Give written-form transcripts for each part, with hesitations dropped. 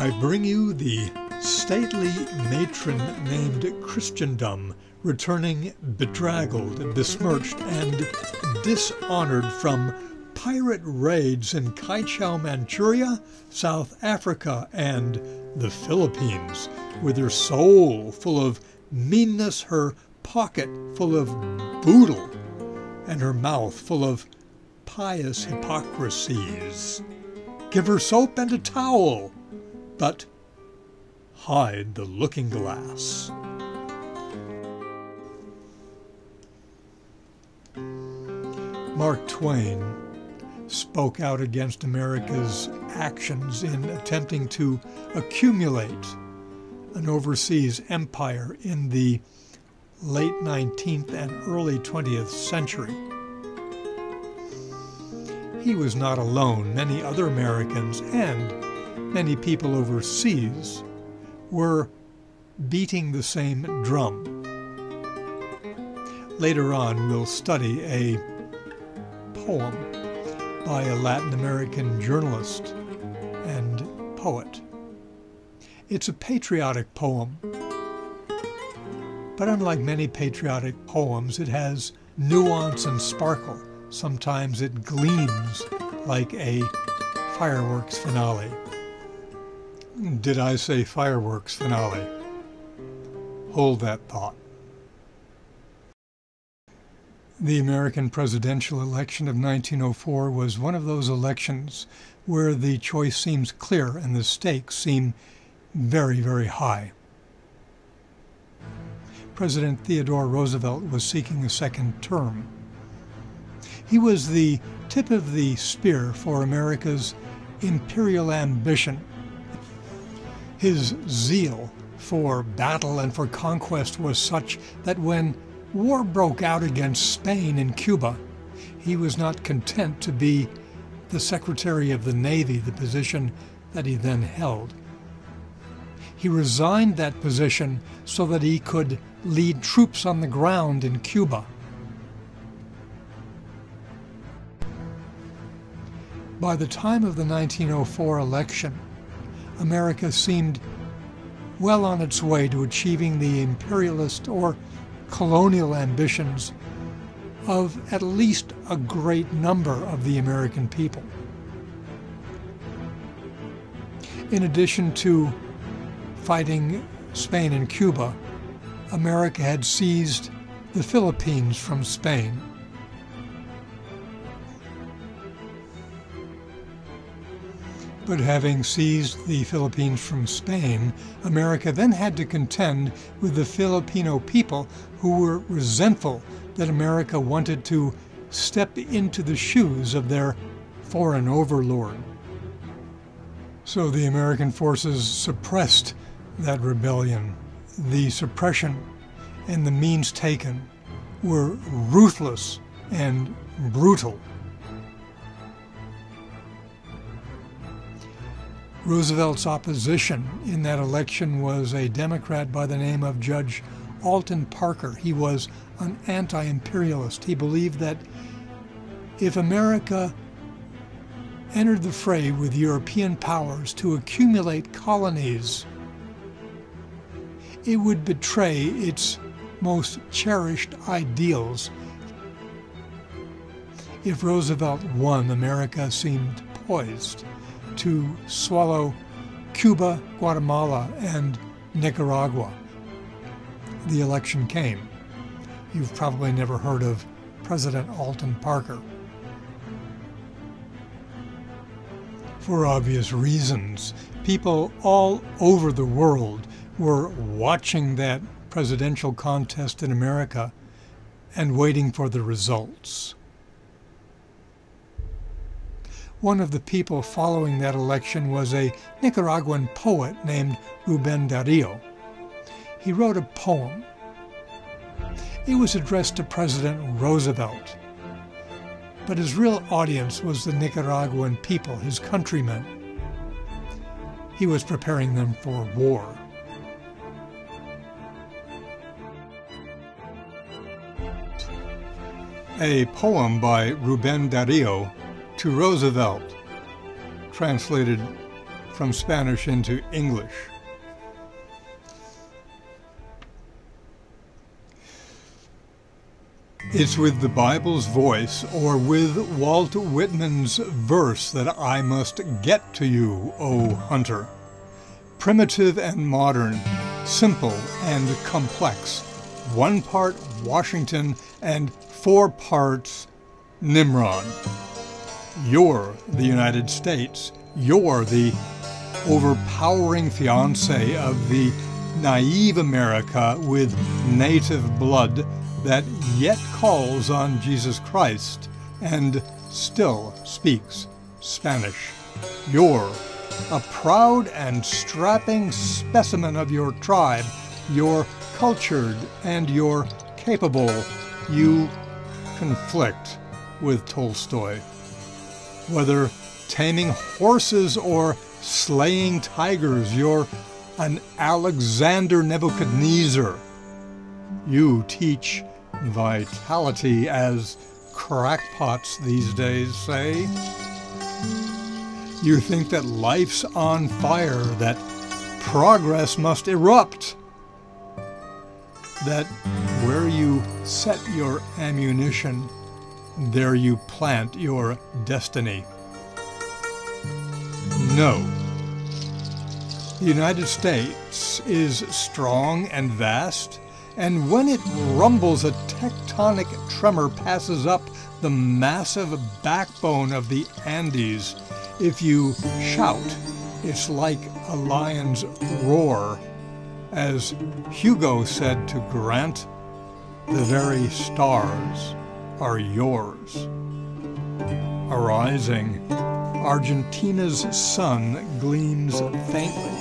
I bring you the stately matron named Christendom, returning bedraggled, besmirched, and dishonored from pirate raids in Kaichou, Manchuria, South Africa, and the Philippines, with her soul full of meanness, her pocket full of boodle, and her mouth full of pious hypocrisies. Give her soap and a towel, but hide the looking glass. Mark Twain spoke out against America's actions in attempting to accumulate an overseas empire in the late 19th and early 20th century. He was not alone. Many other Americans and many people overseas were beating the same drum. Later on, we'll study a poem by a Latin American journalist and poet. It's a patriotic poem, but unlike many patriotic poems, it has nuance and sparkle. Sometimes it gleams like a fireworks finale. Did I say fireworks finale? Hold that thought. The American presidential election of 1904 was one of those elections where the choice seems clear and the stakes seem very, very high. President Theodore Roosevelt was seeking a second term. He was the tip of the spear for America's imperial ambition. His zeal for battle and for conquest was such that when war broke out against Spain in Cuba, he was not content to be the Secretary of the Navy, the position that he then held. He resigned that position so that he could lead troops on the ground in Cuba. By the time of the 1904 election, America seemed well on its way to achieving the imperialist or colonial ambitions of at least a great number of the American people. In addition to fighting Spain and Cuba, America had seized the Philippines from Spain. But having seized the Philippines from Spain, America then had to contend with the Filipino people who were resentful that America wanted to step into the shoes of their foreign overlord. So the American forces suppressed that rebellion. The suppression and the means taken were ruthless and brutal. Roosevelt's opposition in that election was a Democrat by the name of Judge Alton Parker. He was an anti-imperialist. He believed that if America entered the fray with European powers to accumulate colonies, it would betray its most cherished ideals. If Roosevelt won, America seemed poised to swallow Cuba, Guatemala, and Nicaragua. The election came. You've probably never heard of President Alton Parker. For obvious reasons, people all over the world were watching that presidential contest in America and waiting for the results. One of the people following that election was a Nicaraguan poet named Rubén Darío. He wrote a poem. It was addressed to President Roosevelt, but his real audience was the Nicaraguan people, his countrymen. He was preparing them for war. A poem by Rubén Darío to Roosevelt, translated from Spanish into English. It's with the Bible's voice, or with Walt Whitman's verse, that I must get to you, O hunter. Primitive and modern, simple and complex, 1 part Washington and 4 parts Nimrod. You're the United States. You're the overpowering fiancé of the naive America with native blood that yet calls on Jesus Christ and still speaks Spanish. You're a proud and strapping specimen of your tribe. You're cultured and you're capable. You conflict with Tolstoy. Whether taming horses or slaying tigers, you're an Alexander Nebuchadnezzar. You teach vitality, as crackpots these days say. You think that life's on fire, that progress must erupt, that where you set your ammunition, there you plant your destiny. No. The United States is strong and vast, and when it rumbles, a tectonic tremor passes up the massive backbone of the Andes. If you shout, it's like a lion's roar. As Hugo said to Grant, the very stars are yours. Arising, Argentina's sun gleams faintly.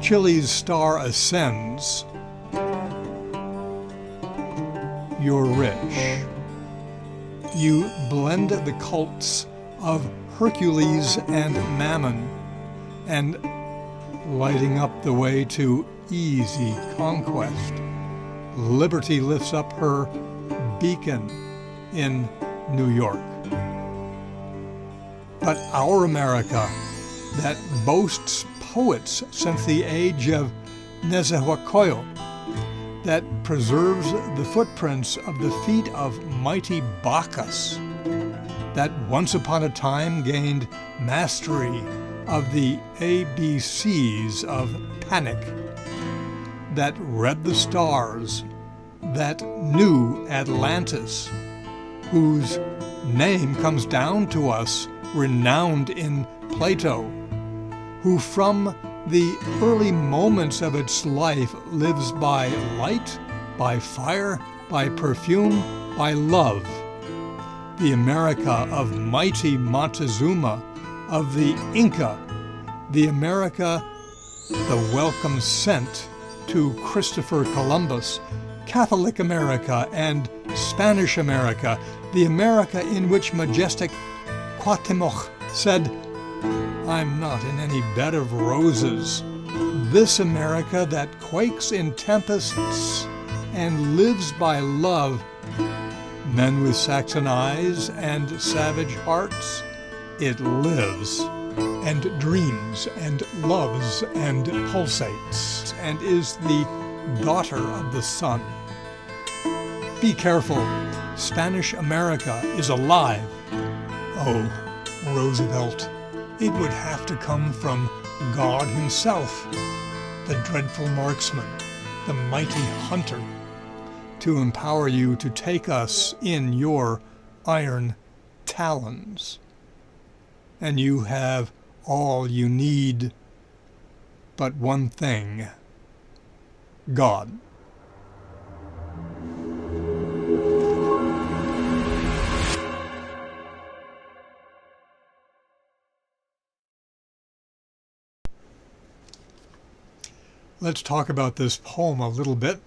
Chile's star ascends. You're rich. You blend the cults of Hercules and Mammon, and lighting up the way to easy conquest. Liberty lifts up her beacon in New York. But our America, that boasts poets since the age of Nezahualcóyotl, that preserves the footprints of the feet of mighty Bacchus, that once upon a time gained mastery of the ABCs of panic, that read the stars, that knew Atlantis, whose name comes down to us renowned in Plato, who from the early moments of its life lives by light, by fire, by perfume, by love. The America of mighty Montezuma, of the Inca, the America, the welcome sent to Christopher Columbus, Catholic America and Spanish America, the America in which majestic Cuauhtémoc said, "I'm not in any bed of roses." This America that quakes in tempests and lives by love. Men with Saxon eyes and savage hearts, it lives and dreams and loves and pulsates and is the daughter of the sun. Be careful, Spanish America is alive. Oh, Roosevelt, it would have to come from God himself, the dreadful marksman, the mighty hunter, to empower you to take us in your iron talons. And you have all you need but one thing: God. Let's talk about this poem a little bit.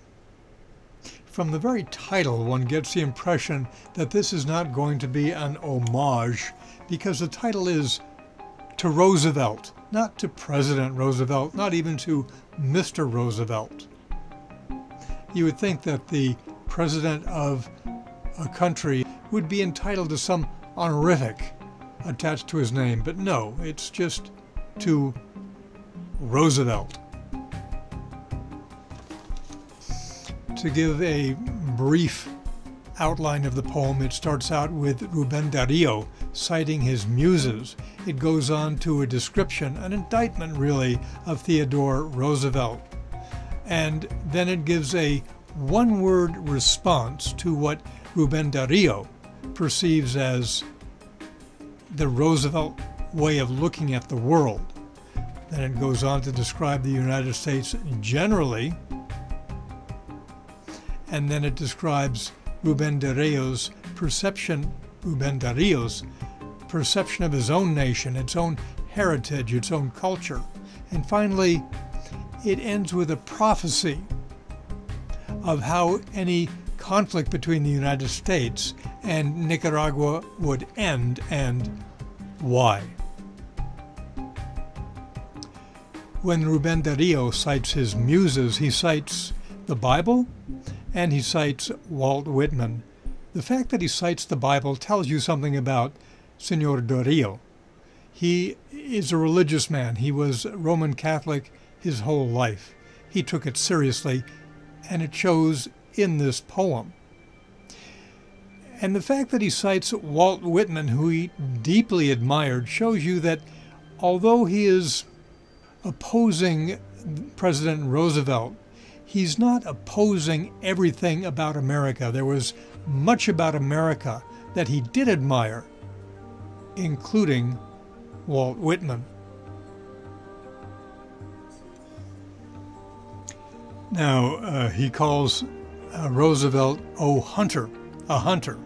From the very title, one gets the impression that this is not going to be an homage, because the title is to Roosevelt, not to President Roosevelt, not even to Mr. Roosevelt. You would think that the president of a country would be entitled to some honorific attached to his name, but no, it's just to Roosevelt. To give a brief outline of the poem, it starts out with Rubén Darío citing his muses. It goes on to a description, an indictment really, of Theodore Roosevelt. And then it gives a one-word response to what Rubén Darío perceives as the Roosevelt way of looking at the world. Then it goes on to describe the United States generally, and then it describes Rubén Darío's perception of his own nation, its own heritage, its own culture. And finally, it ends with a prophecy of how any conflict between the United States and Nicaragua would end and why. When Rubén Darío cites his muses, he cites the Bible and he cites Walt Whitman. The fact that he cites the Bible tells you something about Señor Darío. He is a religious man. He was Roman Catholic his whole life. He took it seriously, and it shows in this poem. And the fact that he cites Walt Whitman, who he deeply admired, shows you that although he is opposing President Roosevelt, he's not opposing everything about America. There was much about America that he did admire, including Walt Whitman. Now, he calls Roosevelt, "Oh, hunter," a hunter.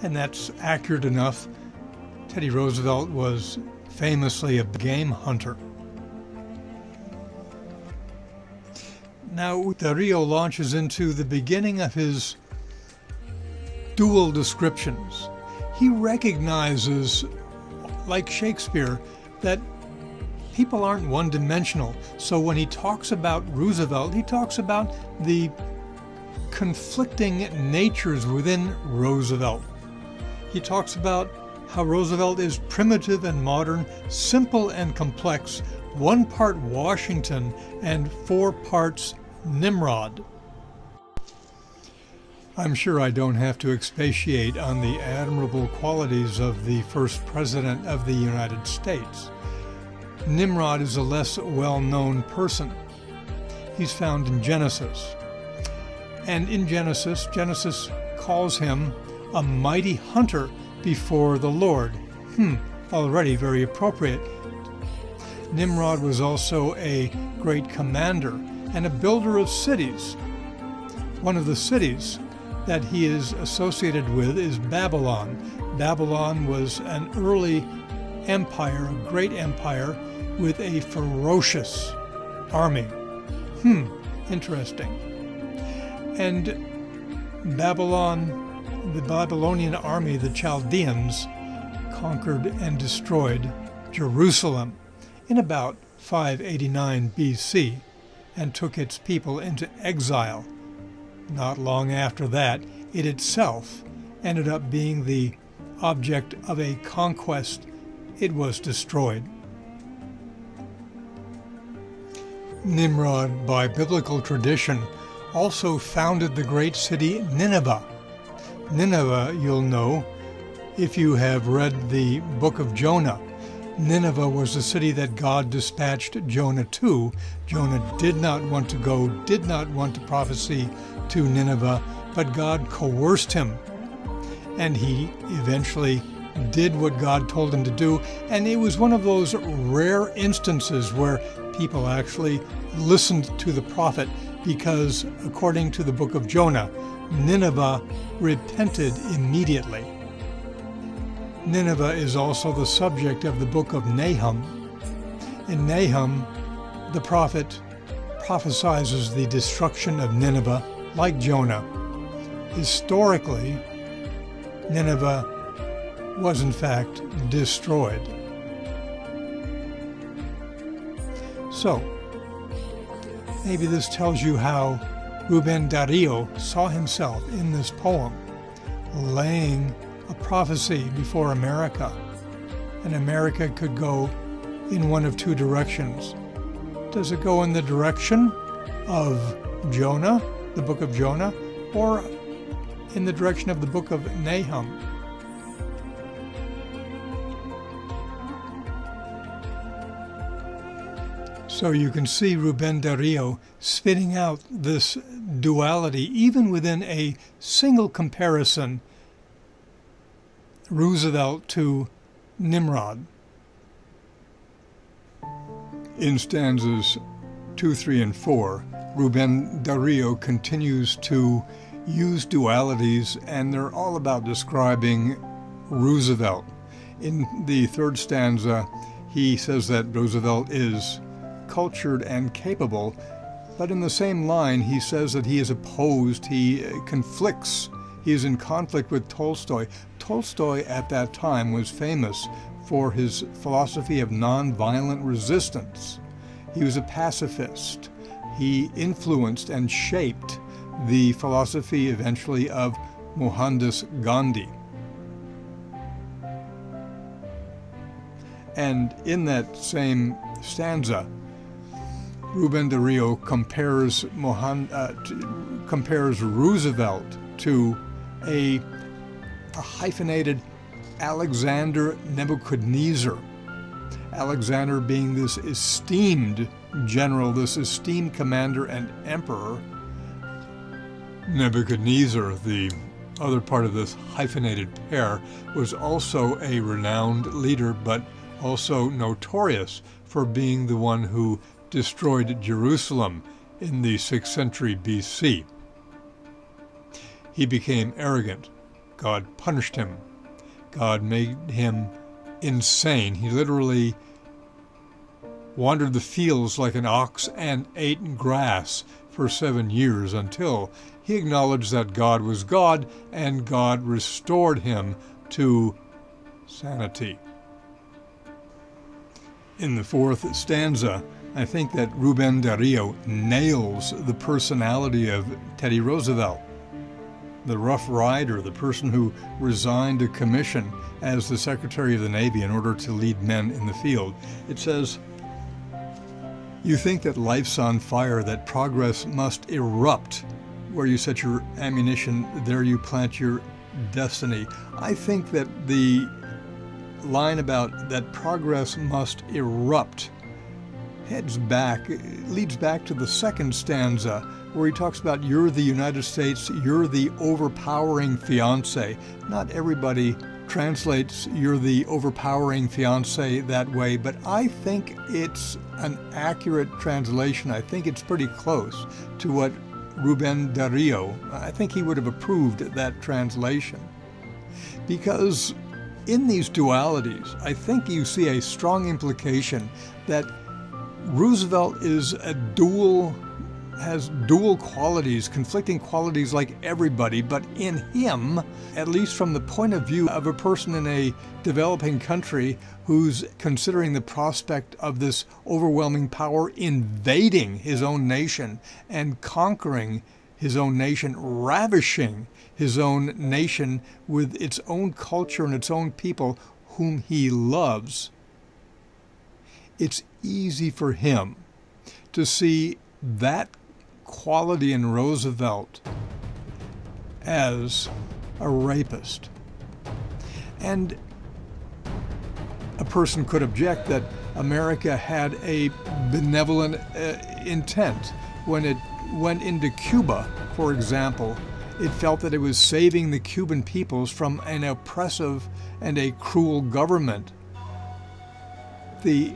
And that's accurate enough. Teddy Roosevelt was famously a game hunter. Now, Darío launches into the beginning of his dual descriptions. He recognizes, like Shakespeare, that people aren't one-dimensional. So when he talks about Roosevelt, he talks about the conflicting natures within Roosevelt. He talks about how Roosevelt is primitive and modern, simple and complex, 1 part Washington and 4 parts Nimrod. I'm sure I don't have to expatiate on the admirable qualities of the first president of the United States. Nimrod is a less well-known person. He's found in Genesis. And in Genesis calls him a mighty hunter before the Lord. Already very appropriate. Nimrod was also a great commander and a builder of cities. One of the cities that he is associated with is Babylon. Babylon was an early empire, a great empire, with a ferocious army. Interesting. And Babylon, the Babylonian army, the Chaldeans, conquered and destroyed Jerusalem in about 589 BC and took its people into exile. Not long after that, it itself ended up being the object of a conquest. It was destroyed. Nimrod, by biblical tradition, also founded the great city Nineveh. Nineveh, you'll know if you have read the book of Jonah. Nineveh was the city that God dispatched Jonah to. Jonah did not want to go, did not want to prophesy to Nineveh, but God coerced him. And he eventually did what God told him to do. And it was one of those rare instances where people actually listened to the prophet because, according to the book of Jonah, Nineveh repented immediately. Nineveh is also the subject of the book of Nahum. In Nahum, the prophet prophesies the destruction of Nineveh like Jonah. Historically, Nineveh was in fact destroyed. So, maybe this tells you how Rubén Darío saw himself in this poem, laying a prophecy before America, and America could go in one of two directions. Does it go in the direction of Jonah, the book of Jonah, or in the direction of the book of Nahum? So you can see Rubén Darío spitting out this duality, even within a single comparison, Roosevelt to Nimrod. In stanzas 2, 3, and 4, Rubén Darío continues to use dualities, and they're all about describing Roosevelt. In the third stanza, he says that Roosevelt is cultured and capable, but in the same line he says that he is opposed, he conflicts, he is in conflict with Tolstoy. Tolstoy at that time was famous for his philosophy of nonviolent resistance. He was a pacifist. He influenced and shaped the philosophy eventually of Mohandas Gandhi. And in that same stanza, Rubén Darío compares Roosevelt to a hyphenated Alexander Nebuchadnezzar. Alexander being this esteemed general, this esteemed commander and emperor. Nebuchadnezzar, the other part of this hyphenated pair, was also a renowned leader, but also notorious for being the one who destroyed Jerusalem in the 6th century BC. He became arrogant. God punished him. God made him insane. He literally wandered the fields like an ox and ate grass for 7 years until he acknowledged that God was God and God restored him to sanity. In the fourth stanza, I think that Rubén Darío nails the personality of Teddy Roosevelt, the Rough Rider, the person who resigned a commission as the Secretary of the Navy in order to lead men in the field. It says, "You think that life's on fire, that progress must erupt. Where you set your ammunition, there you plant your destiny." I think that the line about that progress must erupt leads back to the second stanza, where he talks about you're the United States, you're the overpowering fiancé. Not everybody translates you're the overpowering fiancé that way, but I think it's an accurate translation. I think it's pretty close to what Rubén Darío, I think he would have approved that translation. Because in these dualities, I think you see a strong implication that Roosevelt has dual qualities, conflicting qualities like everybody, but in him, at least from the point of view of a person in a developing country who's considering the prospect of this overwhelming power invading his own nation and conquering his own nation, ravishing his own nation with its own culture and its own people whom he loves, it's easy for him to see that quality in Roosevelt as a rapist. And a person could object that America had a benevolent intent. When it went into Cuba, for example, it felt that it was saving the Cuban peoples from an oppressive and a cruel government. The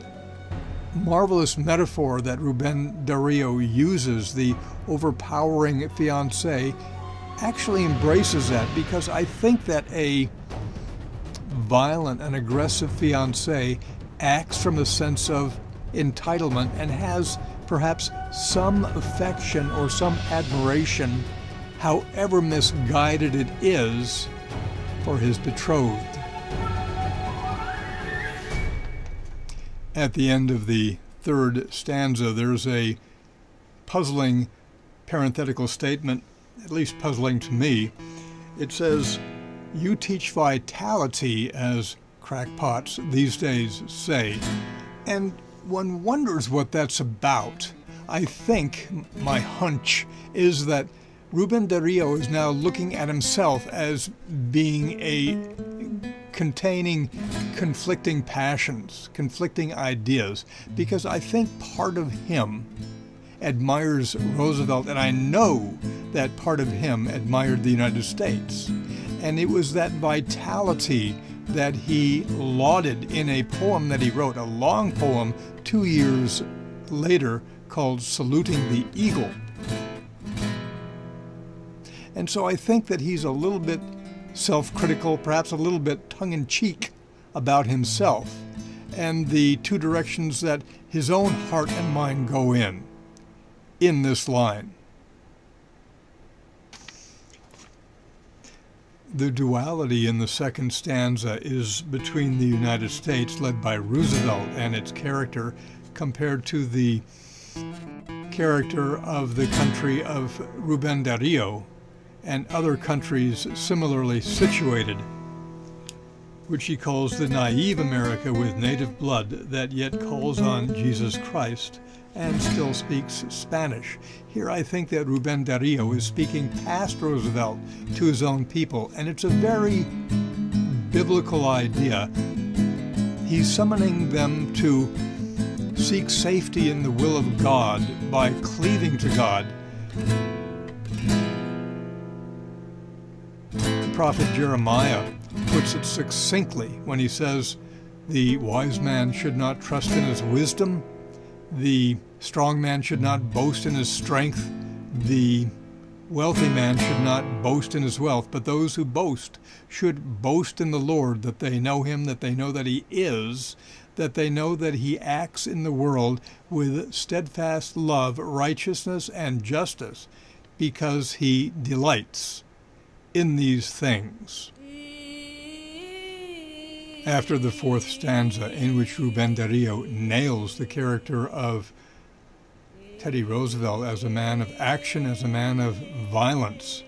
marvelous metaphor that Rubén Darío uses, the overpowering fiancé, actually embraces that, because I think that a violent and aggressive fiancé acts from a sense of entitlement and has perhaps some affection or some admiration, however misguided it is, for his betrothed. At the end of the third stanza, there's a puzzling parenthetical statement, at least puzzling to me. It says, "You teach vitality, as crackpots these days say, And one wonders what that's about. I think my hunch is that Rubén Darío is now looking at himself as being containing conflicting passions, conflicting ideas, because I think part of him admires Roosevelt, and I know that part of him admired the United States. And it was that vitality that he lauded in a poem that he wrote, a long poem 2 years later called Saluting the Eagle. And so I think that he's a little bit self-critical, perhaps a little bit tongue-in-cheek about himself and the two directions that his own heart and mind go in this line. The duality in the second stanza is between the United States, led by Roosevelt, and its character, compared to the character of the country of Rubén Darío and other countries similarly situated, which he calls the naive America with native blood that yet calls on Jesus Christ and still speaks Spanish. Here I think that Rubén Darío is speaking past Roosevelt to his own people, and it's a very biblical idea. He's summoning them to seek safety in the will of God by cleaving to God. The prophet Jeremiah puts it succinctly when he says, the wise man should not trust in his wisdom, the strong man should not boast in his strength, the wealthy man should not boast in his wealth, but those who boast should boast in the Lord, that they know him, that they know that he is, that they know that he acts in the world with steadfast love, righteousness, and justice, because he delights in these things. After the fourth stanza, in which Rubén Darío nails the character of Teddy Roosevelt as a man of action, as a man of violence,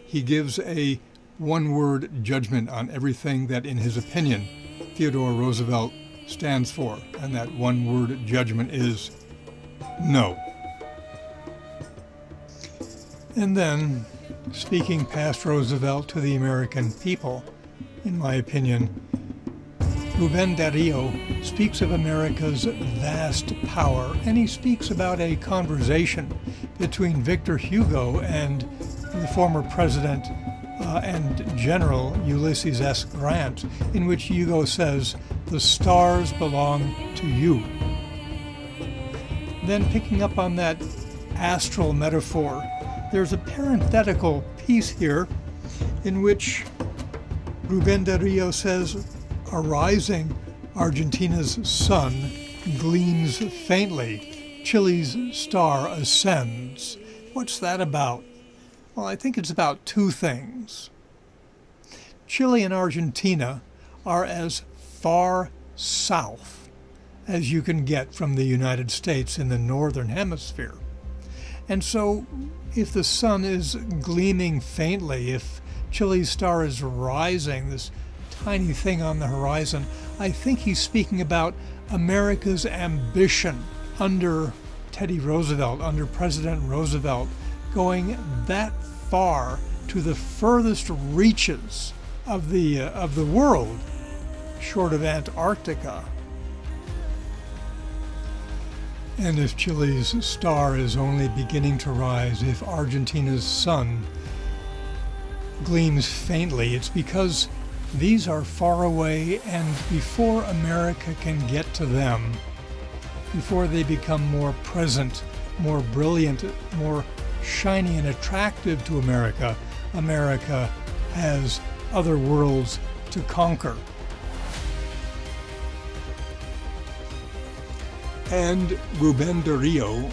he gives a one-word judgment on everything that, in his opinion, Theodore Roosevelt stands for, and that one-word judgment is no. And then, speaking past Roosevelt to the American people, in my opinion, Rubén Darío speaks of America's vast power, and he speaks about a conversation between Victor Hugo and the former president and General Ulysses S. Grant, in which Hugo says, "The stars belong to you." Then, picking up on that astral metaphor, there's a parenthetical piece here in which Rubén Darío says, "Arising, Argentina's sun gleams faintly, Chile's star ascends." What's that about? Well, I think it's about two things. Chile and Argentina are as far south as you can get from the United States in the northern hemisphere. And so if the sun is gleaming faintly, if Chile's star is rising, this tiny thing on the horizon, I think he's speaking about America's ambition under Teddy Roosevelt, under President Roosevelt, going that far to the furthest reaches of the world, short of Antarctica. And if Chile's star is only beginning to rise, if Argentina's sun gleams faintly, it's because these are far away, and before America can get to them, before they become more present, more brilliant, more shiny and attractive to America, America has other worlds to conquer. And Rubén Darío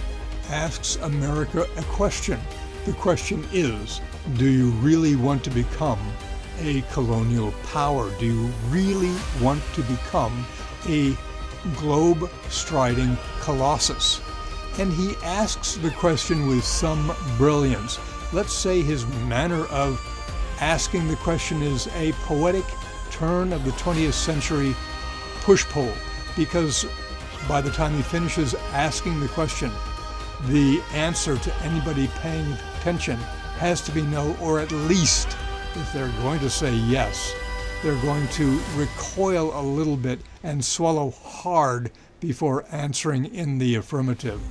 asks America a question. The question is, do you really want to become a colonial power? Do you really want to become a globe-striding colossus? And he asks the question with some brilliance. Let's say his manner of asking the question is a poetic turn of the 20th century push-pull. because by the time he finishes asking the question, the answer to anybody paying attention has to be no, or at least, if they're going to say yes, they're going to recoil a little bit and swallow hard before answering in the affirmative.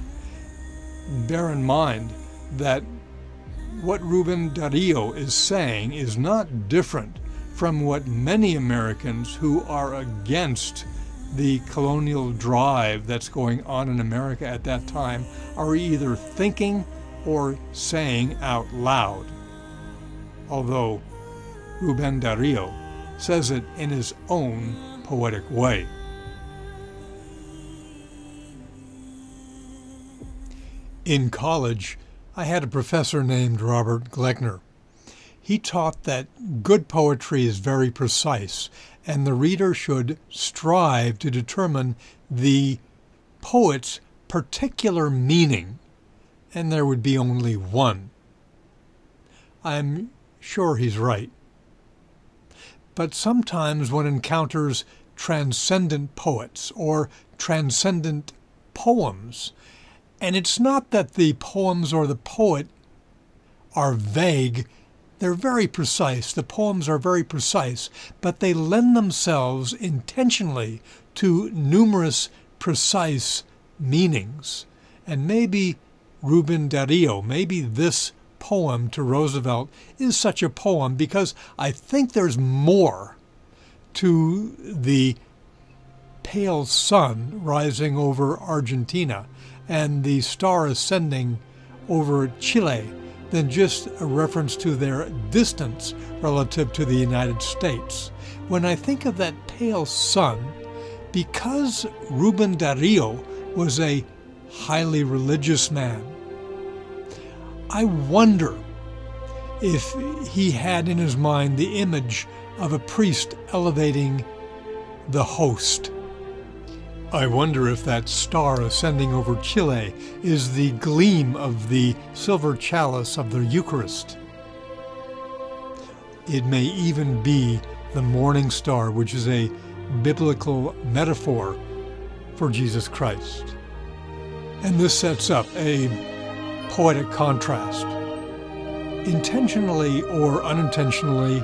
Bear in mind that what Rubén Darío is saying is not different from what many Americans who are against the colonial drive that's going on in America at that time are either thinking or saying out loud. Although Rubén Darío says it in his own poetic way. In college, I had a professor named Robert Gleckner. He taught that good poetry is very precise, and the reader should strive to determine the poet's particular meaning, and there would be only one. I'm sure he's right. But sometimes one encounters transcendent poets or transcendent poems, and it's not that the poems or the poet are vague. They're very precise. The poems are very precise, but they lend themselves intentionally to numerous precise meanings. And maybe Rubén Darío, maybe this poem to Roosevelt is such a poem because I think there's more to the pale sun rising over Argentina and the star ascending over Chile than just a reference to their distance relative to the United States. When I think of that pale sun, because Rubén Darío was a highly religious man, I wonder if he had in his mind the image of a priest elevating the host. I wonder if that star ascending over Chile is the gleam of the silver chalice of the Eucharist. It may even be the morning star, which is a biblical metaphor for Jesus Christ. And this sets up a poetic contrast. Intentionally or unintentionally,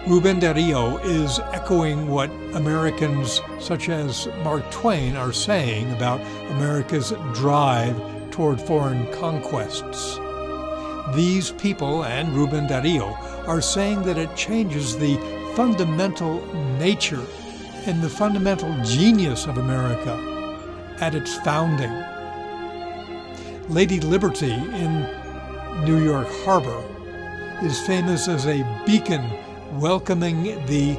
Rubén Darío is echoing what Americans such as Mark Twain are saying about America's drive toward foreign conquests. These people and Rubén Darío are saying that it changes the fundamental nature and the fundamental genius of America at its founding. Lady Liberty in New York Harbor is famous as a beacon welcoming the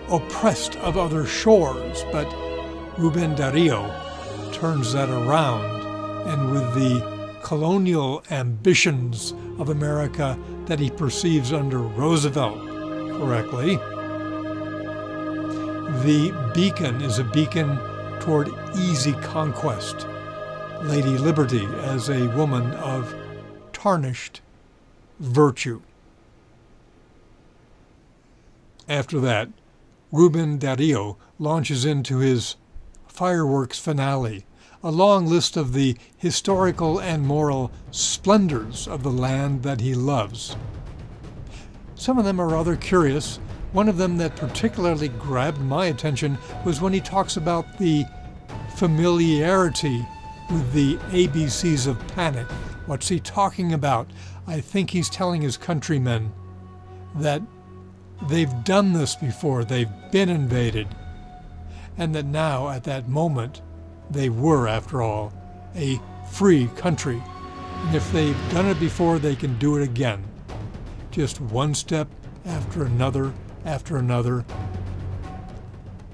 oppressed of other shores, but Rubén Darío turns that around, and with the colonial ambitions of America that he perceives under Roosevelt correctly, the beacon is a beacon toward easy conquest. Lady Liberty as a woman of tarnished virtue. After that, Rubén Darío launches into his fireworks finale, a long list of the historical and moral splendors of the land that he loves. Some of them are rather curious. One of them that particularly grabbed my attention was when he talks about the familiarity with the ABCs of panic. What's he talking about? I think he's telling his countrymen that they've done this before, they've been invaded, and that now, at that moment, they were, after all, a free country. And if they've done it before, they can do it again. Just one step after another after another.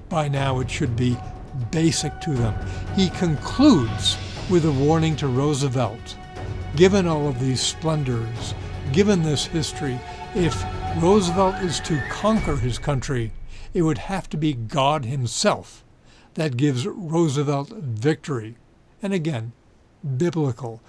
By now, it should be basic to them. He concludes with a warning to Roosevelt. Given all of these splendors, given this history, if Roosevelt is to conquer his country, it would have to be God himself that gives Roosevelt victory. And again, biblical.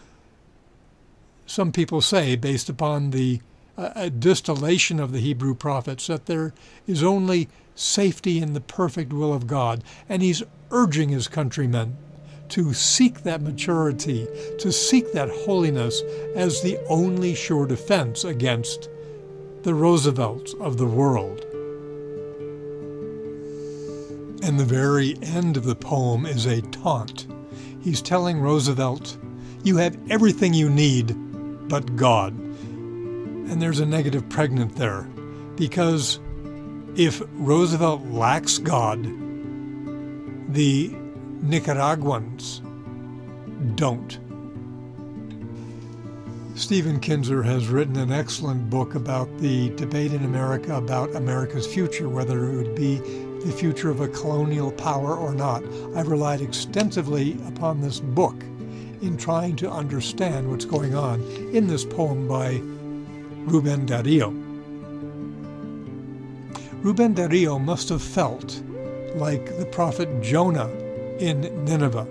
Some people say, based upon the a distillation of the Hebrew prophets, that there is only safety in the perfect will of God. And he's urging his countrymen to seek that maturity, to seek that holiness as the only sure defense against the Roosevelts of the world. And the very end of the poem is a taunt. He's telling Roosevelt, you have everything you need but God. And there's a negative pregnant there, because if Roosevelt lacks God, the Nicaraguans don't. Stephen Kinzer has written an excellent book about the debate in America about America's future, whether it would be the future of a colonial power or not. I've relied extensively upon this book in trying to understand what's going on in this poem by Rubén Darío. Rubén Darío must have felt like the prophet Jonah in Nineveh,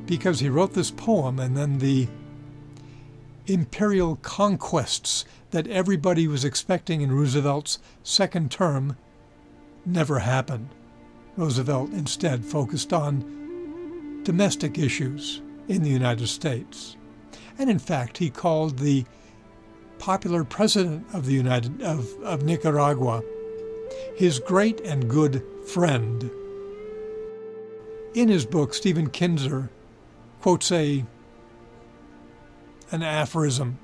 because he wrote this poem, and then the imperial conquests that everybody was expecting in Roosevelt's second term never happened. Roosevelt instead focused on domestic issues in the United States. And in fact, he called the popular president of of Nicaragua his great and good friend. In his book, Stephen Kinzer quotes an aphorism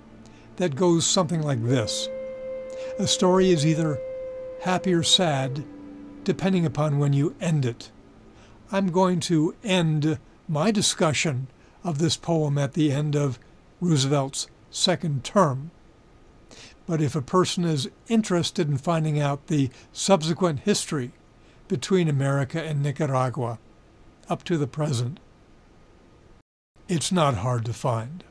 that goes something like this: a story is either happy or sad, depending upon when you end it. I'm going to end my discussion of this poem at the end of Roosevelt's second term. But if a person is interested in finding out the subsequent history between America and Nicaragua up to the present, it's not hard to find.